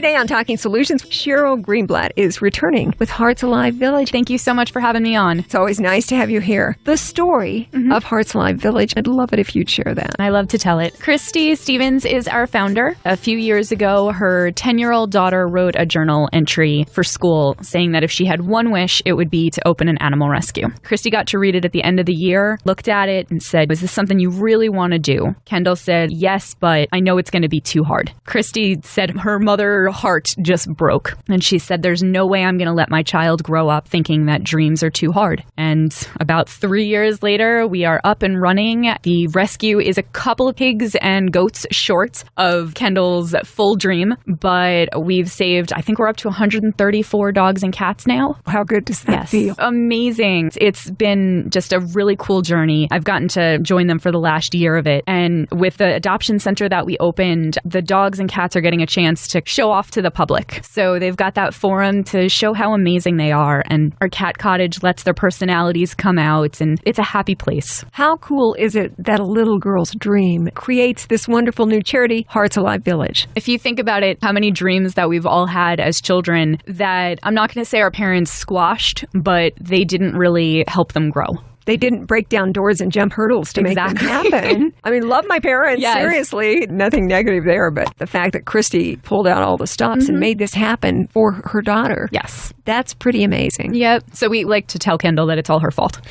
Today on Talking Solutions, Sheryl Greenblatt is returning with Hearts Alive Village. Thank you so much for having me on. It's always nice to have you here. The story of Hearts Alive Village, I'd love it if you'd share that. I love to tell it. Christy Stevens is our founder. A few years ago, her 10-year-old daughter wrote a journal entry for school saying that if she had one wish, it would be to open an animal rescue. Christy got to read it at the end of the year, looked at it and said, "Is this something you really want to do?" Kendall said, "Yes, but I know it's going to be too hard." Christy said her mother heart just broke. And she said, "There's no way I'm going to let my child grow up thinking that dreams are too hard." And about 3 years later, we are up and running. The rescue is a couple of pigs and goats short of Kendall's full dream, but we've saved, I think we're up to 134 dogs and cats now. How good does that feel? Amazing. It's been just a really cool journey. I've gotten to join them for the last year of it. And with the adoption center that we opened, the dogs and cats are getting a chance to show off to the public. So they've got that forum to show how amazing they are. And our cat cottage lets their personalities come out, and it's a happy place. How cool is it that a little girl's dream creates this wonderful new charity, Hearts Alive Village? If you think about it, how many dreams that we've all had as children that I'm not going to say our parents squashed, but they didn't really help them grow. They didn't break down doors and jump hurdles to make them happen. I mean, love my parents, seriously. Nothing negative there, but the fact that Christy pulled out all the stops and made this happen for her daughter. Yes. That's pretty amazing. Yep. So we like to tell Kendall that it's all her fault.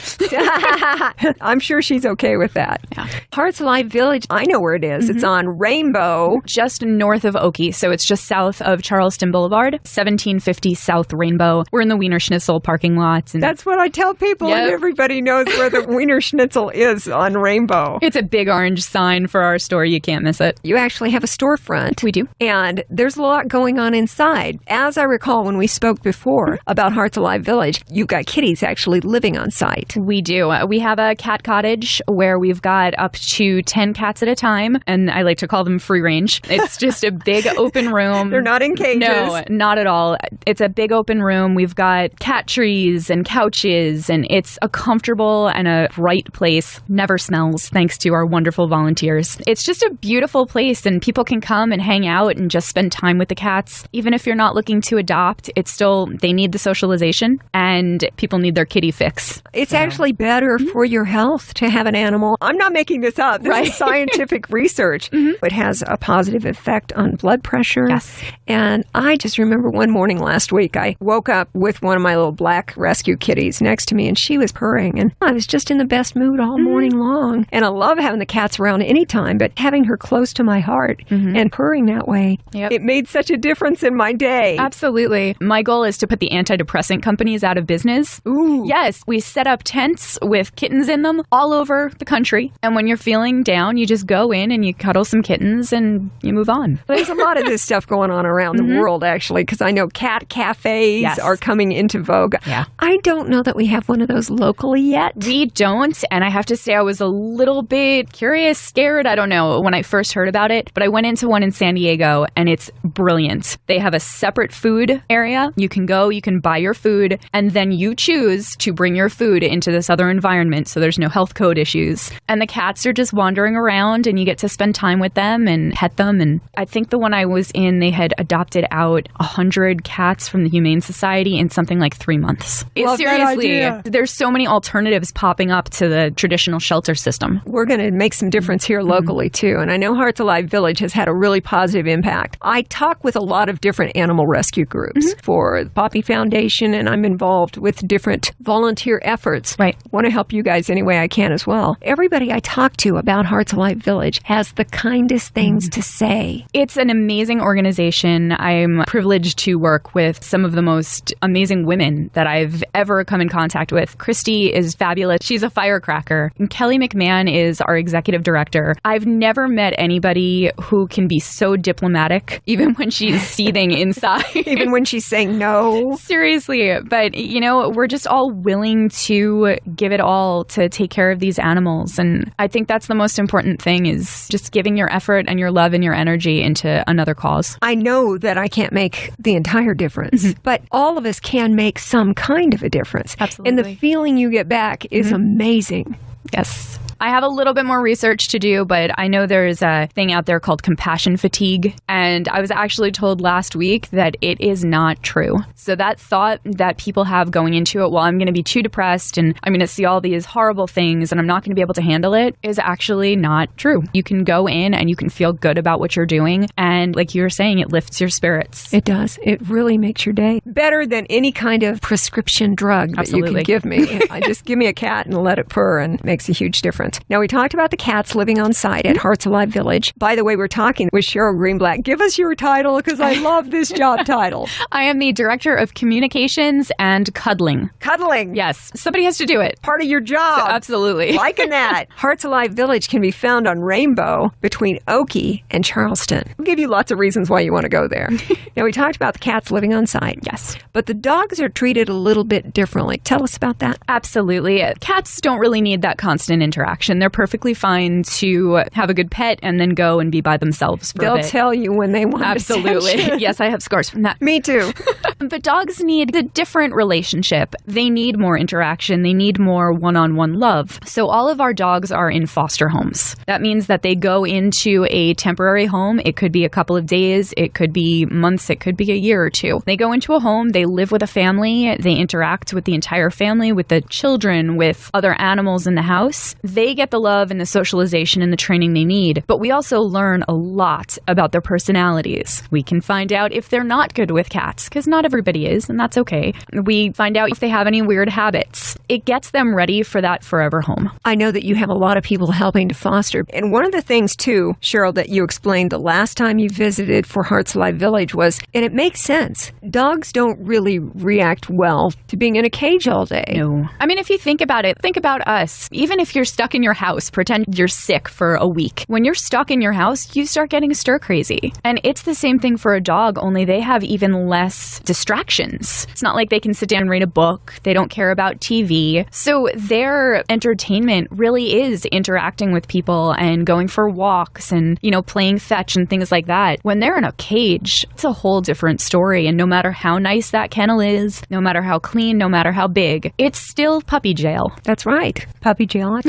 I'm sure she's okay with that. Yeah. Hearts Alive Village, I know where it is. It's on Rainbow. Just north of Oki. So it's just south of Charleston Boulevard, 1750 South Rainbow. We're in the Wiener Schnitzel parking lot. And that's what I tell people, and everybody knows where the Wiener Schnitzel is on Rainbow. It's a big orange sign for our store. You can't miss it. You actually have a storefront. We do. And there's a lot going on inside. As I recall when we spoke before about Hearts Alive Village, you've got kitties actually living on site. We do. We have a cat cottage where we've got up to 10 cats at a time, and I like to call them free range. It's just a big open room. They're not in cages. No, not at all. It's a big open room. We've got cat trees and couches, and it's a comfortable and a bright place. Never smells, thanks to our wonderful volunteers. It's just a beautiful place, and people can come and hang out and just spend time with the cats. Even if you're not looking to adopt, it's still, they need the socialization, and people need their kitty fix. It's actually better for your health to have an animal. I'm not making this up. This is scientific research. It has a positive effect on blood pressure. Yes. And I just remember one morning last week, I woke up with one of my little black rescue kitties next to me, and she was purring, and I was just in the best mood all morning long. And I love having the cats around anytime, but having her close to my heart and purring that way, it made such a difference in my day. Absolutely. My goal is to put the antidepressant companies out of business. Ooh. Yes, we set up tents with kittens in them all over the country. And when you're feeling down, you just go in and you cuddle some kittens and you move on. There's a lot of this stuff going on around the world, actually, because I know cat cafes are coming into vogue. Yeah. I don't know that we have one of those locally yet. We don't, and I have to say I was a little bit curious, scared, I don't know, when I first heard about it, but I went into one in San Diego, and it's brilliant. They have a separate food area. You can go, you can buy your food, and then you choose to bring your food into this other environment, so there's no health code issues. And the cats are just wandering around, and you get to spend time with them and pet them. And I think the one I was in, they had adopted out 100 cats from the Humane Society in something like 3 months. Seriously, there's so many alternatives popping up to the traditional shelter system. We're going to make some difference here locally, too. And I know Hearts Alive Village has had a really positive impact. I talk with a lot of different animal rescue groups for the Poppy Foundation, and I'm involved with different volunteer efforts. Right. Want to help you guys any way I can as well. Everybody I talk to about Hearts Alive Village has the kindest things to say. It's an amazing organization. I'm privileged to work with some of the most amazing women that I've ever come in contact with. Christy is fabulous. She's a firecracker. And Kelly McMahon is our executive director. I've never met anybody who can be so diplomatic, even when she's seething inside. Even when she's saying no. Seriously. But, you know, we're just all willing to give it all to take care of these animals. And I think that's the most important thing, is just giving your effort and your love and your energy into another cause. I know that I can't make the entire difference, but all of us can make some kind of a difference. Absolutely. And the feeling you get back is amazing. Yes. I have a little bit more research to do, but I know there's a thing out there called compassion fatigue. And I was actually told last week that it is not true. So that thought that people have going into it, well, I'm going to be too depressed and I'm going to see all these horrible things and I'm not going to be able to handle it, is actually not true. You can go in and you can feel good about what you're doing. And like you were saying, it lifts your spirits. It does. It really makes your day better than any kind of prescription drug that you can give me. I just give me a cat and let it purr, and it makes a huge difference. Now, we talked about the cats living on site at Hearts Alive Village. By the way, we're talking with Sheryl Greenblatt. Give us your title, because I love this job title. I am the Director of Communications and Cuddling. Cuddling? Yes. Somebody has to do it. Part of your job. So, absolutely. Liking that. Hearts Alive Village can be found on Rainbow between Oakey and Charleston. We'll give you lots of reasons why you want to go there. Now, we talked about the cats living on site. Yes. But the dogs are treated a little bit differently. Tell us about that. Absolutely. Cats don't really need that constant interaction. They're perfectly fine to have a good pet and then go and be by themselves for a bit. They'll tell you when they want Absolutely. attention. Yes, I have scars from that. Me too. But dogs need a different relationship. They need more interaction. They need more one-on-one love. So all of our dogs are in foster homes. That means that they go into a temporary home. It could be a couple of days. It could be months. It could be a year or two. They go into a home. They live with a family. They interact with the entire family, with the children, with other animals in the house. They get the love and the socialization and the training they need. But we also learn a lot about their personalities. We can find out if they're not good with cats, because not everybody is, and that's okay. We find out if they have any weird habits. It gets them ready for that forever home. I know that you have a lot of people helping to foster. And one of the things, too, Sheryl, that you explained the last time you visited for Hearts Alive Village was, and it makes sense, dogs don't really react well to being in a cage all day. No. I mean, if you think about it, think about us. Even if you're stuck in your house, pretend you're sick for a week. When you're stuck in your house, you start getting stir crazy. And it's the same thing for a dog, only they have even less distractions. It's not like they can sit down and read a book. They don't care about TV. So their entertainment really is interacting with people and going for walks and, playing fetch and things like that. When they're in a cage, it's a whole different story. And no matter how nice that kennel is, no matter how clean, no matter how big, it's still puppy jail. That's right. Puppy jail.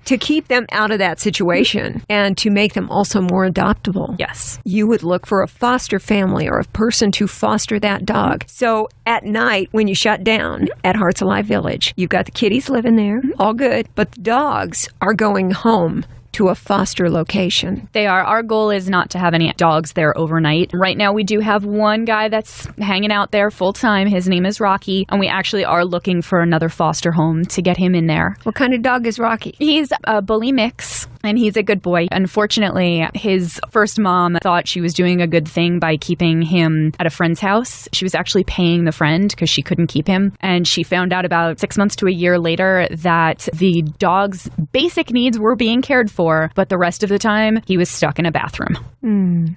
To keep them out of that situation and to make them also more adoptable. Yes. You would look for a foster family or a person to foster that dog. So at night, when you shut down at Hearts Alive Village, you've got the kitties living there, all good, but the dogs are going home to a foster location. They are. Our goal is not to have any dogs there overnight. Right now, we do have one guy that's hanging out there full time. His name is Rocky, and we actually are looking for another foster home to get him in there. What kind of dog is Rocky? He's a bully mix, and he's a good boy. Unfortunately, his first mom thought she was doing a good thing by keeping him at a friend's house. She was actually paying the friend because she couldn't keep him, and she found out about 6 months to a year later that the dog's basic needs were being cared for, but the rest of the time, he was stuck in a bathroom.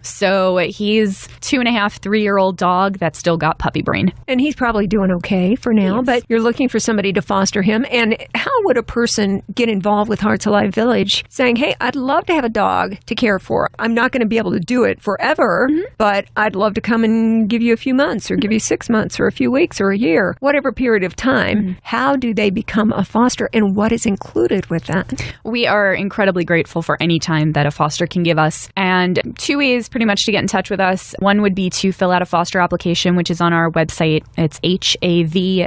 So he's 2.5, 3-year-old dog that's still got puppy brain. And he's probably doing okay for now, but you're looking for somebody to foster him. And how would a person get involved with Hearts Alive Village saying, hey, I'd love to have a dog to care for. I'm not going to be able to do it forever, but I'd love to come and give you a few months or give you 6 months or a few weeks or a year, whatever period of time. How do they become a foster and what is included with that? We are incredibly grateful for any time that a foster can give us. And 2 ways pretty much to get in touch with us. One would be to fill out a foster application, which is on our website. It's havlv.com.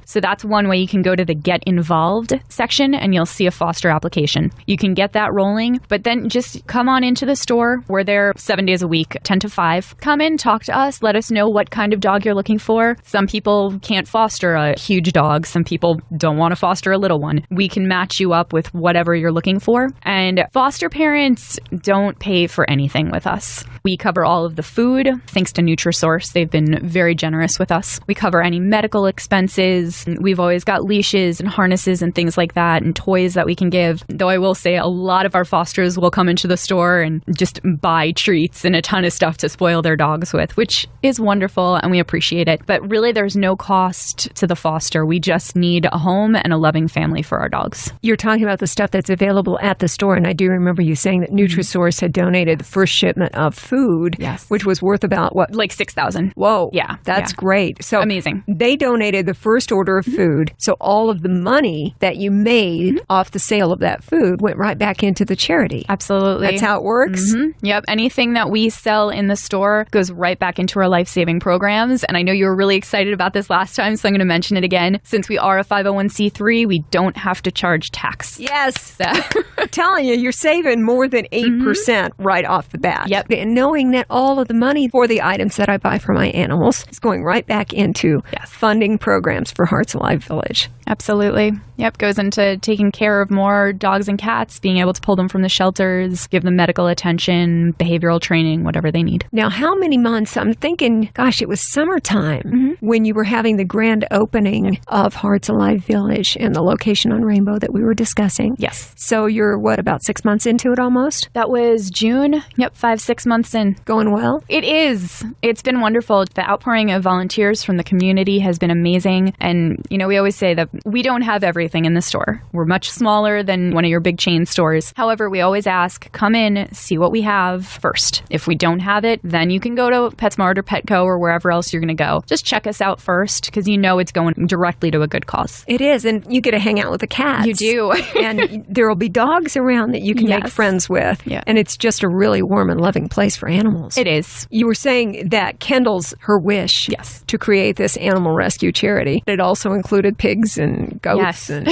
So that's one way you can go to the Get Involved section and you'll see a foster application. You can get that rolling, but then just come on into the store. We're there 7 days a week, 10 to 5. Come in, talk to us, let us know what kind of dog you're looking for. Some people can't foster a huge dog. Some people don't want to foster a little one. We can match you up with whatever you're looking for. And foster parents don't pay for anything with us. We cover all of the food. Thanks to Nutrisource, they've been very generous with us. We cover any medical expenses. We've always got leashes and harnesses and things like that and toys that we can give. expensive. Though I will say a lot of our fosters will come into the store and just buy treats and a ton of stuff to spoil their dogs with, which is wonderful and we appreciate it. But really there's no cost to the foster. We just need a home and a loving family for our dogs. You're talking about the stuff that's available at the store, and I do remember you saying that Nutrisource had donated the first shipment of food, which was worth about what? Like $6,000. Whoa. Yeah. That's great. So amazing. They donated the first order of food, so all of the money that you made off the sale of that food went right back into the charity. Absolutely. That's how it works? Yep. Anything that we sell in the store goes right back into our life-saving programs. And I know you were really excited about this last time, so I'm going to mention it again. Since we are a 501c3, we don't have to charge tax. Yes. I'm telling you, you're saving more than 8% right off the bat. Yep. And knowing that all of the money for the items that I buy for my animals is going right back into funding programs for Hearts Alive Village. Absolutely. Yep. Goes into taking care of more dogs and cats, being able to pull them from the shelters, give them medical attention, behavioral training, whatever they need. Now, how many months? I'm thinking, gosh, it was summertime when you were having the grand opening of Hearts Alive Village and the location on Rainbow that we were discussing. Yes. So you're, what, about 6 months into it almost? That was June. Yep, 5-6 months in. Going well? It is. It's been wonderful. The outpouring of volunteers from the community has been amazing. And, you know, we always say that we don't have everything in the store. We're much smaller than one of your big chain stores. However, we always ask, come in, see what we have first. If we don't have it, then you can go to PetSmart or Petco or wherever else you're going to go. Just check us out first because you know it's going directly to a good cause. It is. And you get to hang out with the cats. You do. And there will be dogs around that you can make friends with. Yeah. And it's just a really warm and loving place for animals. It is. You were saying that Kendall's her wish to create this animal rescue charity. It also included pigs and goats. And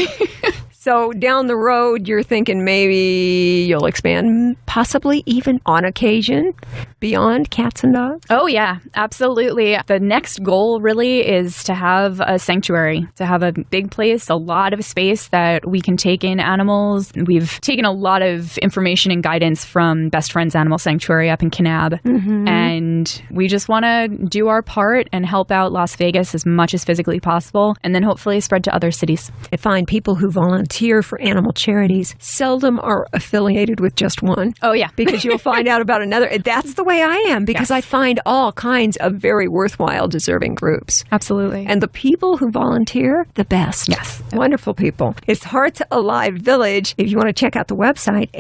so down the road, you're thinking maybe you'll expand, possibly even on occasion, beyond cats and dogs? Oh, yeah, absolutely. The next goal really is to have a sanctuary, to have a big place, a lot of space that we can take in animals. We've taken a lot of information and guidance from Best Friends Animal Sanctuary up in Kanab, and we just want to do our part and help out Las Vegas as much as physically possible, and then hopefully spread to other cities. I find people who volunteer for animal charities seldom are affiliated with just one. Oh, yeah. Because you'll find out about another. That's the way I am, because I find all kinds of very worthwhile, deserving groups. Absolutely. And the people who volunteer, the best. Yes. Wonderful people. It's Hearts Alive Village. If you want to check out the website,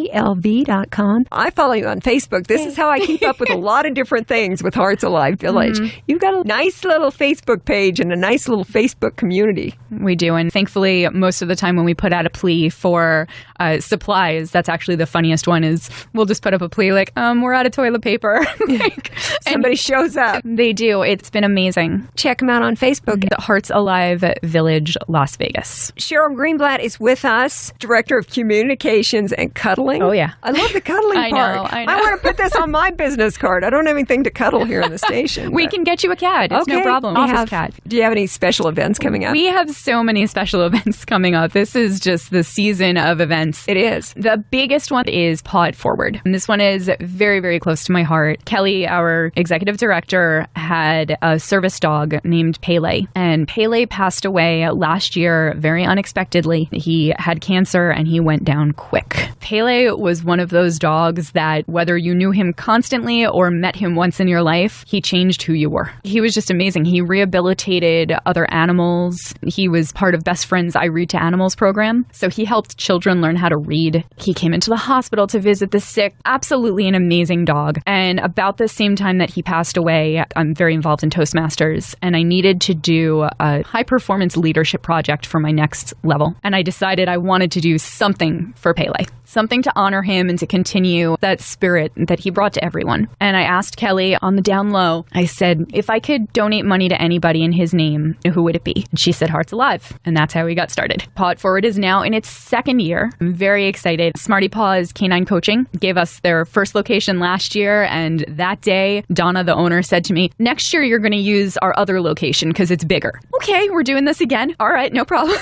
havlv.com. I follow you on Facebook. This is how I keep up with a lot of different things with Hearts Alive Village. You've got a nice little Facebook page and a nice little Facebook community. We do. And thankfully, most of the time when we put out a plea for supplies, that's actually the funniest one is we'll just put up a plea like, we're out of toilet paper. Somebody shows up. They do. It's been amazing. Check them out on Facebook. The Hearts Alive Village, Las Vegas. Sheryl Greenblatt is with us, Director of Communications and Cuddling. Oh, yeah. I love the cuddling I part. know. I want to put this on my business card. I don't have anything to cuddle here in the station. We can get you a cat. It's no problem. Office cat. Do you have any special events coming up? We have so many special events coming up. This is just the season of events. It is. The biggest one is Paw It Forward. And this one is very, very close to my heart. Kelly, our executive director, had a service dog named Pele. And Pele passed away last year very unexpectedly. He had cancer and he went down quick. Pele was one of those dogs that whether you knew him constantly or met him once in your life, he changed who you were. He was just amazing. He rehabilitated other animals. He was part of Best Friends I Read to Animals program. So he helped children learn how to read. He came into the hospital to visit the sick. Absolutely an amazing dog. And about the same time that he passed away, I'm very involved in Toastmasters, and I needed to do a high-performance leadership project for my next level. And I decided I wanted to do something for Pele, something to honor him and to continue that spirit that he brought to everyone. And I asked Kelly on the down low, I said, if I could donate money to anybody in his name, who would it be? And she said, Hearts Alive. And that's how we got started. Paw It Forward is now in its second year. I'm very excited. Smarty Paws Canine Coaching gave us their first location last year. And that day, Donna, the owner, said to me, next year you're going to use our other location because it's bigger. Okay, we're doing this again. All right, no problem.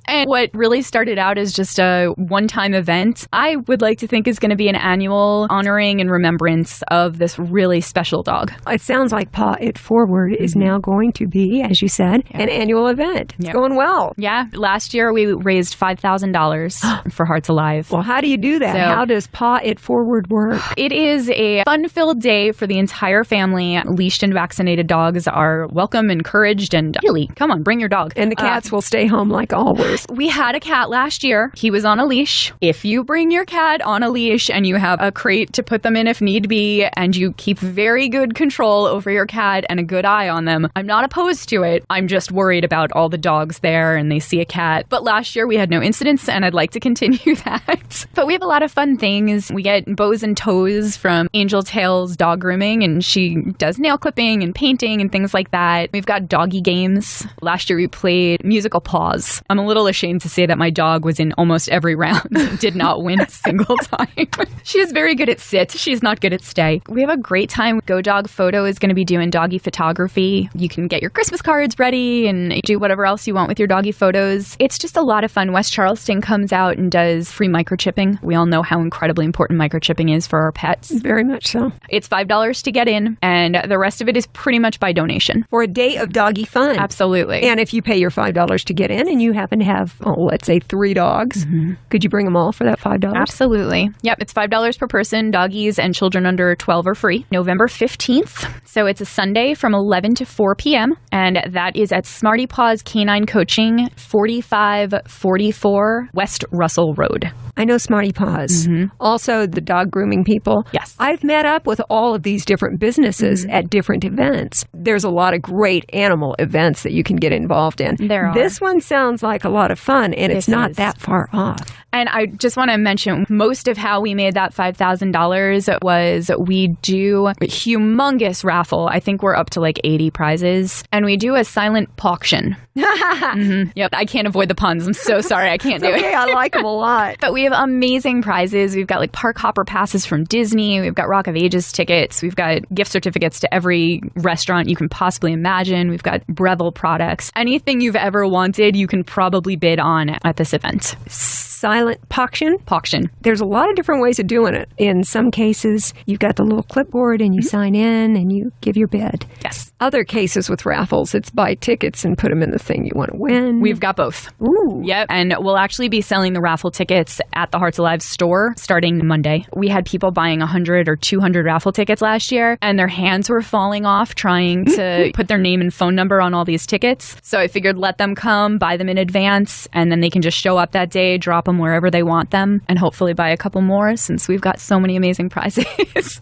And what really started out as just a one-time event, I would like to think is going to be an annual honoring and remembrance of this really special dog. It sounds like Paw It Forward is now going to be, as you said, an annual event. It's going well. Yeah. Last year, we raised $5,000 for Hearts Alive. Well, how do you do that? So, how does Paw It Forward work? It is a fun-filled day for the entire family. Leashed and vaccinated dogs are welcome, encouraged, and really, come on, bring your dog. And the cats will stay home like always. We had a cat last year. He was on a leash. If you bring your cat on a leash and you have a crate to put them in if need be, and you keep very good control over your cat and a good eye on them, I'm not opposed to it. I'm just worried about all the dogs there and they see a cat. But last year we had no incidents, and I'd like to continue that. But we have a lot of fun things. We get bows and toes from Angel Tails Dog Grooming, and she does nail clipping and painting and things like that. We've got doggy games. Last year we played musical paws. I'm a little ashamed to say that my dog was in almost every round and did not win a single time. She is very good at sit. She's not good at stay. We have a great time. Go Dog Photo is going to be doing doggy photography. You can get your Christmas cards ready and do whatever else you want with your doggy photos. It's just a lot of fun. West Charleston comes out and does free microchipping. We all know how incredibly important microchipping is for our pets. Very much so. It's $5 to get in, and the rest of it is pretty much by donation. For a day of doggy fun. Absolutely. And if you pay your $5 to get in and you happen to have, let's say 3 dogs, could you bring them all for that $5? Absolutely. Yep, it's $5 per person. Doggies and children under 12 are free. November 15th. So it's a Sunday from 11 to 4 p.m. And that is at Smarty Paws Canine Coaching, 4544 West Russell Road. I know Smarty Paws. Also, the dog grooming people. Yes. I've met up with all of these different businesses at different events. There's a lot of great animal events that you can get involved in. There are. This one sounds like a lot of fun, and it's not that far off. And I just want to mention, most of how we made that $5,000 was we do a humongous raffle. I think we're up to like 80 prizes. And we do a silent auction. Yep, I can't avoid the puns. I'm so sorry. I can't do it. Okay, I like them a lot. But we have amazing prizes. We've got like park hopper passes from Disney. We've got Rock of Ages tickets. We've got gift certificates to every restaurant you can possibly imagine. We've got Breville products. Anything you've ever wanted, you can probably bid on at this event. Silent auction? Auction. There's a lot of different ways of doing it. In some cases, you've got the little clipboard and you sign in and you give your bid. Yes. Other cases with raffles, it's buy tickets and put them in the thing you want to win. We've got both. Ooh. Yep. And we'll actually be selling the raffle tickets at the Hearts Alive store starting Monday. We had people buying 100 or 200 raffle tickets last year, and their hands were falling off trying to put their name and phone number on all these tickets. So I figured let them come, buy them in advance, and then they can just show up that day, drop them wherever they want them, and hopefully buy a couple more since we've got so many amazing prizes.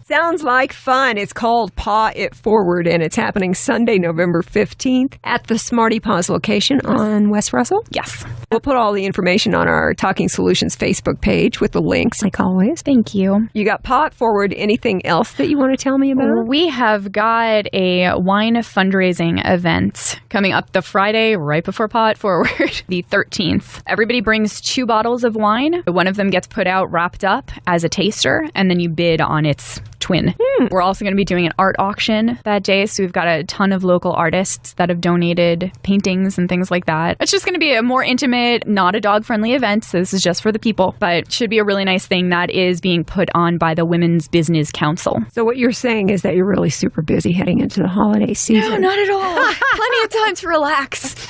Sounds like fun. It's called Paw It Forward, and it's happening Sunday, November 15th at the Smarty Paws location on West Russell. Yes. We'll put all the information on our Talking Solutions Facebook page with the links, like always. Thank you. You got Paw It Forward. Anything else that you want to tell me about? We have got a wine fundraising event coming up the Friday right before Paw It Forward, the 13th. Everybody brings 2 bottles of wine. One of them gets put out wrapped up as a taster, and then you bid on its twin. We're also going to be doing an art auction that day, so we've got a ton of local artists that have donated paintings and things like that. It's just going to be a more intimate, not a dog-friendly event, so this is just for the people, but should be a really nice thing that is being put on by the Women's Business Council. So what you're saying is that you're really super busy heading into the holiday season. No, not at all. Plenty of time to relax.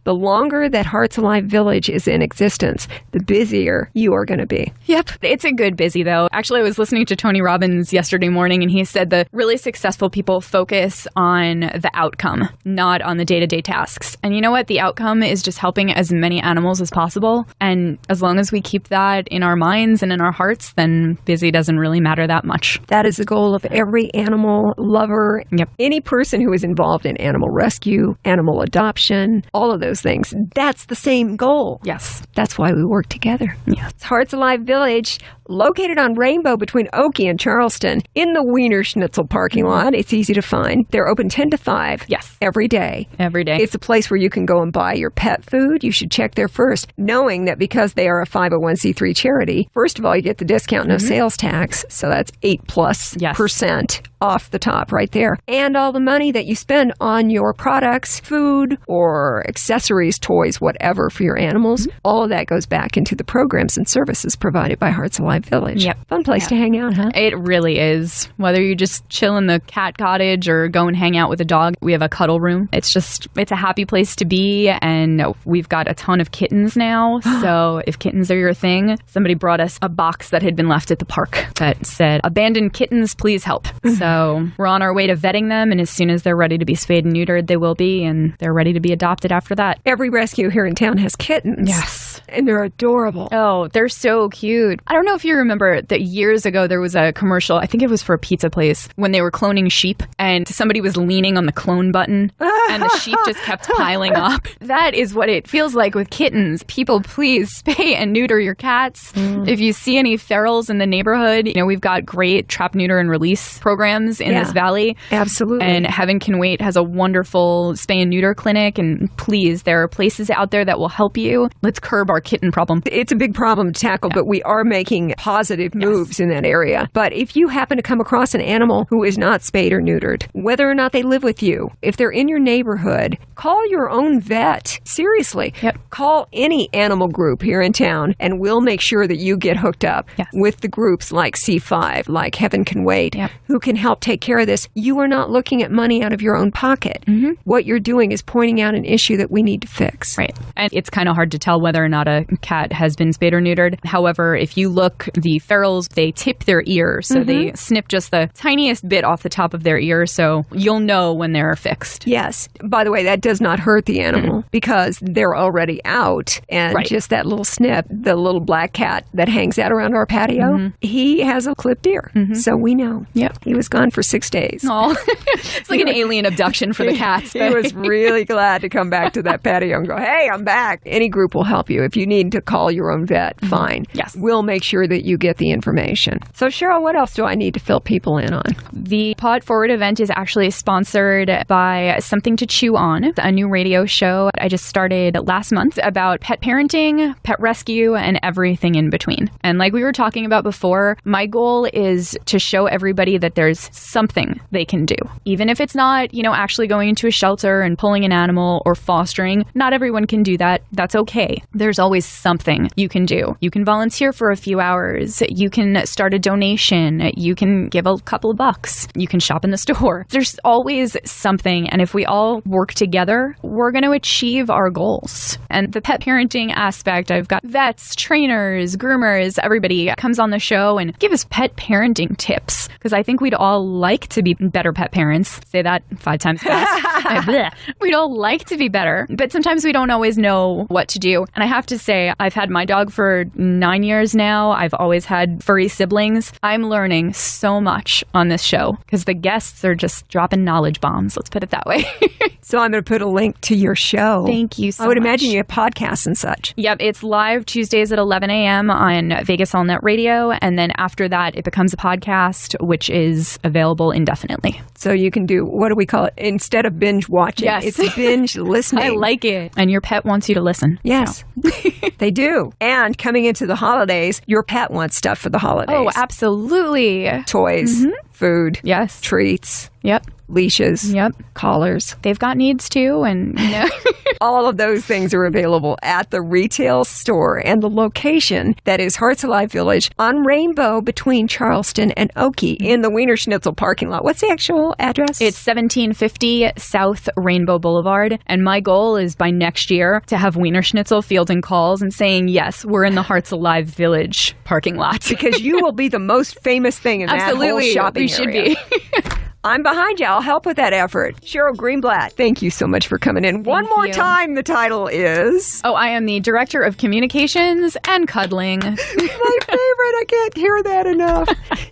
The longer that Hearts Alive Village is in existence, the busier you are going to be. Yep. It's a good busy, though. Actually, I was listening to Tony Robbins yesterday morning, and he said the really successful people focus on the outcome, not on the day-to-day tasks. And you know what? The outcome is just helping as many animals as possible. And as long as we keep that in our minds and in our hearts, then busy doesn't really matter that much. That is the goal of every animal lover. Yep. Any person who is involved in animal rescue, animal adoption, all of those things. That's the same goal. Yes. That's why we work together. Yeah. It's Hearts Alive Village. located on Rainbow between Oakey and Charleston in the Wiener Schnitzel parking lot. It's easy to find. They're open 10 to 5 every day. Every day. It's a place where you can go and buy your pet food. You should check there first, knowing that because they are a 501c3 charity, first of all, you get the discount, no sales tax. So that's 8+% off the top right there. And all the money that you spend on your products, food or accessories, toys, whatever for your animals, all of that goes back into the programs and services provided by Hearts Alive Village. Fun place to hang out, huh? It really is. Whether you just chill in the cat cottage or go and hang out with a dog, we have a cuddle room. It's a happy place to be, and we've got a ton of kittens now. So if kittens are your thing, somebody brought us a box that had been left at the park that said, "Abandoned kittens, please help." So we're on our way to vetting them, and as soon as they're ready to be spayed and neutered, they will be, and they're ready to be adopted after that. Every rescue here in town has kittens. Yes. And they're adorable. Oh, they're so cute. I don't know if you remember that years ago there was a commercial, I think it was for a pizza place, when they were cloning sheep, and somebody was leaning on the clone button, and the sheep just kept piling up. That is what it feels like with kittens. People, please spay and neuter your cats. If you see any ferals in the neighborhood, we've got great trap, neuter, and release programs in this valley. Absolutely. And Heaven Can Wait has a wonderful spay and neuter clinic, and please, there are places out there that will help you. Let's curb our kitten problem. It's a big problem to tackle, but we are making positive moves in that area. But if you happen to come across an animal who is not spayed or neutered, whether or not they live with you, if they're in your neighborhood, call your own vet. Seriously. Call any animal group here in town, and we'll make sure that you get hooked up with the groups like C5, like Heaven Can Wait, who can help take care of this. You are not looking at money out of your own pocket. What you're doing is pointing out an issue that we need to fix. Right. And it's kind of hard to tell whether or not a cat has been spayed or neutered. However, if you look, the ferals, they tip their ear. So they snip just the tiniest bit off the top of their ear. So you'll know when they're fixed. Yes. By the way, that does not hurt the animal because they're already out. And just that little snip, the little black cat that hangs out around our patio, he has a clipped ear. So we know. He was gone for 6 days. Oh, it's like an alien abduction for the cats. He was really glad to come back to that patio and go, "Hey, I'm back." Any group will help you. If you need to call your own vet, fine. Yes. We'll make sure that you get the information. So, Sheryl, what else do I need to fill people in on? The Paw It Forward event is actually sponsored by Something to Chew On, a new radio show I just started last month about pet parenting, pet rescue, and everything in between. And like we were talking about before, my goal is to show everybody that there's something they can do. Even if it's not, actually going into a shelter and pulling an animal or fostering, not everyone can do that. That's okay. There's always something you can do. You can volunteer for a few hours. You can start a donation. You can give a couple of bucks. You can shop in the store. There's always something. And if we all work together, we're going to achieve our goals. And the pet parenting aspect, I've got vets, trainers, groomers, everybody comes on the show and give us pet parenting tips. Because I think we'd all like to be better pet parents. Say that 5 times fast. We'd all like to be better. But sometimes we don't always know what to do. And I have to say, I've had my dog for 9 years now. I've always had furry siblings. I'm learning so much on this show because the guests are just dropping knowledge bombs. Let's put it that way. So I'm going to put a link to your show. Thank you so much. I would imagine you have podcasts and such. Yep. It's live Tuesdays at 11 a.m. on Vegas All Net Radio. And then after that, it becomes a podcast, which is available indefinitely. So you can do, what do we call it? Instead of binge watching, it's binge listening. I like it. And your pet wants you to listen. Yes, so. They do. And coming into the holidays, your pet wants stuff for the holidays. Oh, absolutely. Toys, food, yes, treats. Yep. Leashes. Yep. Collars. They've got needs too. And all of those things are available at the retail store. And the location that is Hearts Alive Village on Rainbow between Charleston and Oakey in the Wiener Schnitzel parking lot. What's the actual address? It's 1750 South Rainbow Boulevard. And my goal is by next year to have Wiener Schnitzel fielding calls and saying, yes, we're in the Hearts Alive Village parking lot. Because you will be the most famous thing in that whole shopping area. We should be. I'm behind you. I'll help with that effort. Sheryl Greenblatt, thank you so much for coming in. One more time, the title is... Oh, I am the Director of Communications and Cuddling. My favorite. I can't hear that enough.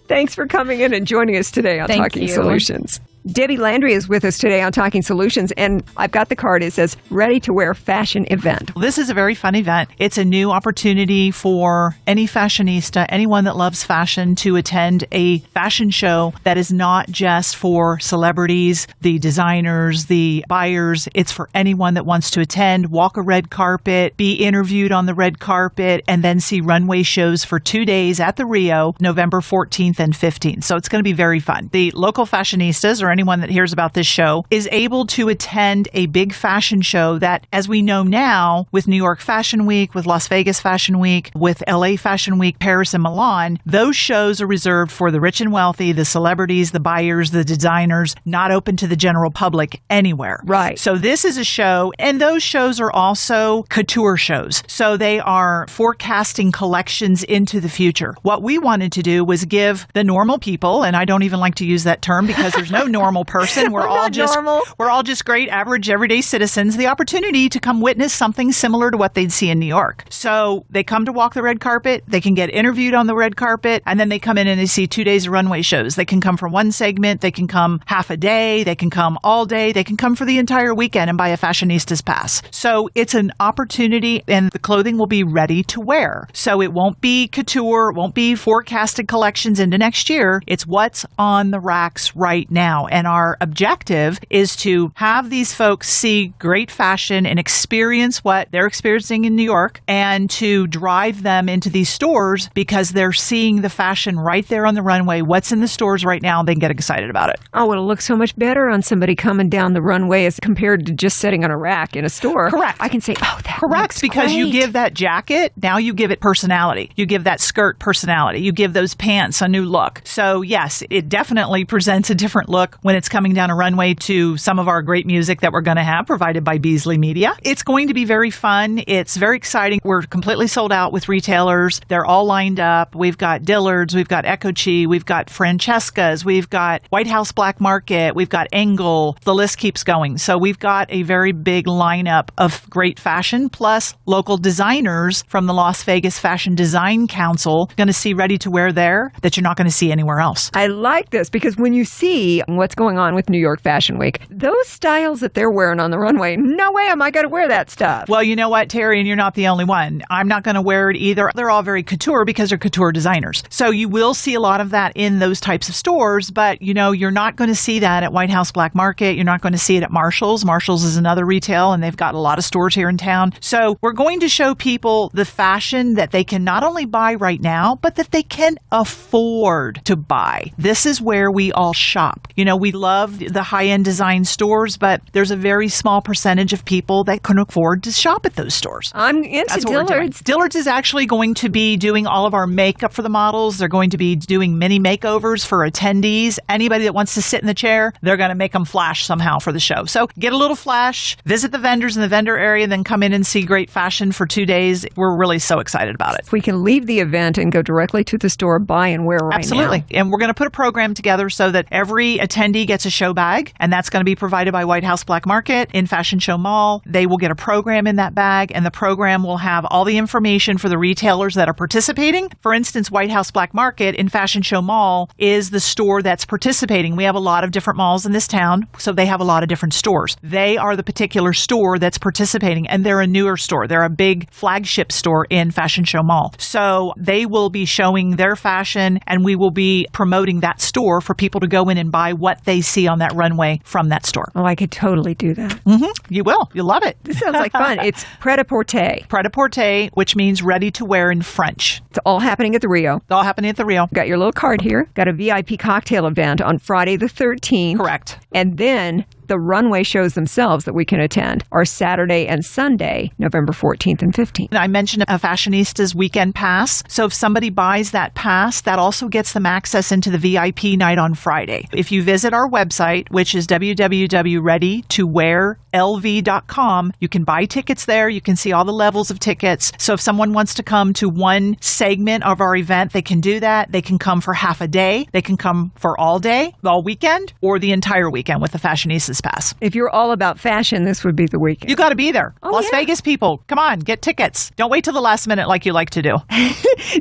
Thanks for coming in and joining us today on Talking Solutions. Debbie Landry is with us today on Talking Solutions, and I've got the card. It says, Ready to Wear Fashion Event. This is a very fun event. It's a new opportunity for any fashionista, anyone that loves fashion, to attend a fashion show that is not just for celebrities, the designers, the buyers. It's for anyone that wants to attend, walk a red carpet, be interviewed on the red carpet, and then see runway shows for 2 days at the Rio, November 14th and 15th. So it's going to be very fun. The local fashionistas, or anyone that hears about this show, is able to attend a big fashion show that, as we know now, with New York Fashion Week, with Las Vegas Fashion Week, with LA Fashion Week, Paris and Milan, those shows are reserved for the rich and wealthy, the celebrities, the buyers, the designers, not open to the general public anywhere. Right. So this is a show, and those shows are also couture shows. So they are forecasting collections into the future. What we wanted to do was give the normal people, and I don't even like to use that term because there's no normal person. We're all just great, average, everyday citizens, the opportunity to come witness something similar to what they'd see in New York. So they come to walk the red carpet, they can get interviewed on the red carpet, and then they come in and they see 2 days of runway shows. They can come for one segment, they can come half a day, they can come all day, they can come for the entire weekend and buy a fashionista's pass. So it's an opportunity, and the clothing will be ready to wear. So it won't be couture, it won't be forecasted collections into next year. It's what's on the racks right now. And our objective is to have these folks see great fashion and experience what they're experiencing in New York, and to drive them into these stores because they're seeing the fashion right there on the runway, what's in the stores right now, and they can get excited about it. Oh, it'll look so much better on somebody coming down the runway as compared to just sitting on a rack in a store. Correct. I can say, oh, that Correct, looks because great. you give that jacket, now you give it personality. You give that skirt personality. You give those pants a new look. So yes, it definitely presents a different look when it's coming down a runway to some of our great music that we're going to have provided by Beasley Media. It's going to be very fun. It's very exciting. We're completely sold out with retailers. They're all lined up. We've got Dillard's, we've got Ecochi, we've got Francesca's, we've got White House Black Market, we've got Engel. The list keeps going. So we've got a very big lineup of great fashion, plus local designers from the Las Vegas Fashion Design Council going to see ready to wear there that you're not going to see anywhere else. I like this because when you see what's going on with New York Fashion Week, those styles that they're wearing on the runway, no way am I going to wear that stuff. Well, you know what, Terry, and you're not the only one. I'm not going to wear it either. They're all very couture because they're couture designers. So you will see a lot of that in those types of stores, but you're not going to see that at White House Black Market. You're not going to see it at Marshall's. Marshall's is another retail, and they've got a lot of stores here in town. So we're going to show people the fashion that they can not only buy right now, but that they can afford to buy. This is where we all shop. We love the high-end design stores, but there's a very small percentage of people that can afford to shop at those stores. I'm into Dillard's. Dillard's is actually going to be doing all of our makeup for the models. They're going to be doing mini makeovers for attendees. Anybody that wants to sit in the chair, they're going to make them flash somehow for the show. So get a little flash, visit the vendors in the vendor area, and then come in and see great fashion for 2 days. We're really so excited about it. We can leave the event and go directly to the store, buy and wear right now. Absolutely. And we're going to put a program together so that every attendee gets a show bag, and that's going to be provided by White House Black Market in Fashion Show Mall. They will get a program in that bag, and the program will have all the information for the retailers that are participating. For instance, White House Black Market in Fashion Show Mall is the store that's participating. We have a lot of different malls in this town, so they have a lot of different stores. They are the particular store that's participating, and they're a newer store. They're a big flagship store in Fashion Show Mall. So they will be showing their fashion, and we will be promoting that store for people to go in and buy what they see on that runway from that store. Oh, I could totally do that. Mm-hmm. You will. You'll love it. This sounds like fun. It's Pret-a-Porter. Pret-a-Porter, which means ready to wear in French. It's all happening at the Rio. It's all happening at the Rio. Got your little card here. Got a VIP cocktail event on Friday the 13th. Correct. And then the runway shows themselves that we can attend are Saturday and Sunday, November 14th and 15th. I mentioned a Fashionista's weekend pass. So if somebody buys that pass, that also gets them access into the VIP night on Friday. If you visit our website, which is www.readytowearlv.com, you can buy tickets there. You can see all the levels of tickets. So if someone wants to come to one segment of our event, they can do that. They can come for half a day. They can come for all day, all weekend, or the entire weekend with the Fashionistas Business Pass. If you're all about fashion, this would be the weekend. You got to be there. Oh, Las yeah. Vegas people, come on, get tickets. Don't wait till the last minute like you like to do.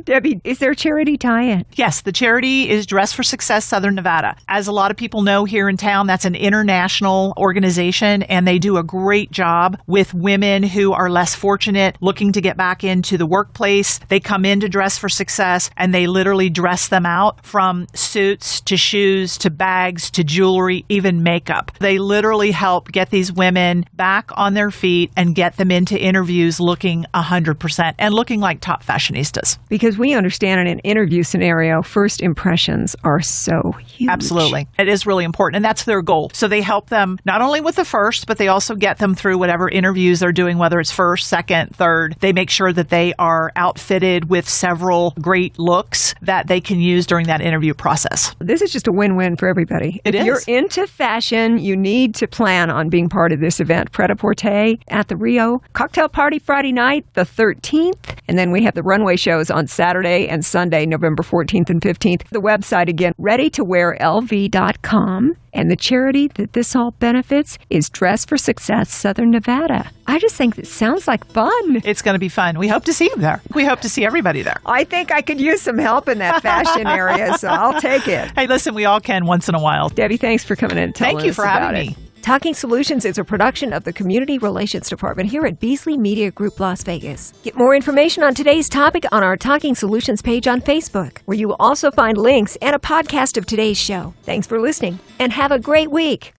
Debbie, is there a charity tie-in? Yes, the charity is Dress for Success Southern Nevada. As a lot of people know here in town, that's an international organization, and they do a great job with women who are less fortunate, looking to get back into the workplace. They come into Dress for Success, and they literally dress them out from suits to shoes to bags to jewelry, even makeup. They literally help get these women back on their feet and get them into interviews looking 100% and looking like top fashionistas. Because we understand in an interview scenario, first impressions are so huge. Absolutely. It is really important, and that's their goal. So they help them not only with the first, but they also get them through whatever interviews they're doing, whether it's first, second, third. They make sure that they are outfitted with several great looks that they can use during that interview process. This is just a win-win for everybody. It if is. you're into fashion, you need to plan on being part of this event. Pret-a-Porter at the Rio. Cocktail party Friday night, the 13th. And then we have the runway shows on Saturday and Sunday, November 14th and 15th. The website, again, readytowearlv.com. And the charity that this all benefits is Dress for Success Southern Nevada. I just think this sounds like fun. It's going to be fun. We hope to see you there. We hope to see everybody there. I think I could use some help in that fashion area, so I'll take it. Hey, listen, we all can once in a while. Debbie, thanks for coming in and telling us Thank you for about having it. me. Talking Solutions is a production of the Community Relations Department here at Beasley Media Group Las Vegas. Get more information on today's topic on our Talking Solutions page on Facebook, where you will also find links and a podcast of today's show. Thanks for listening, and have a great week.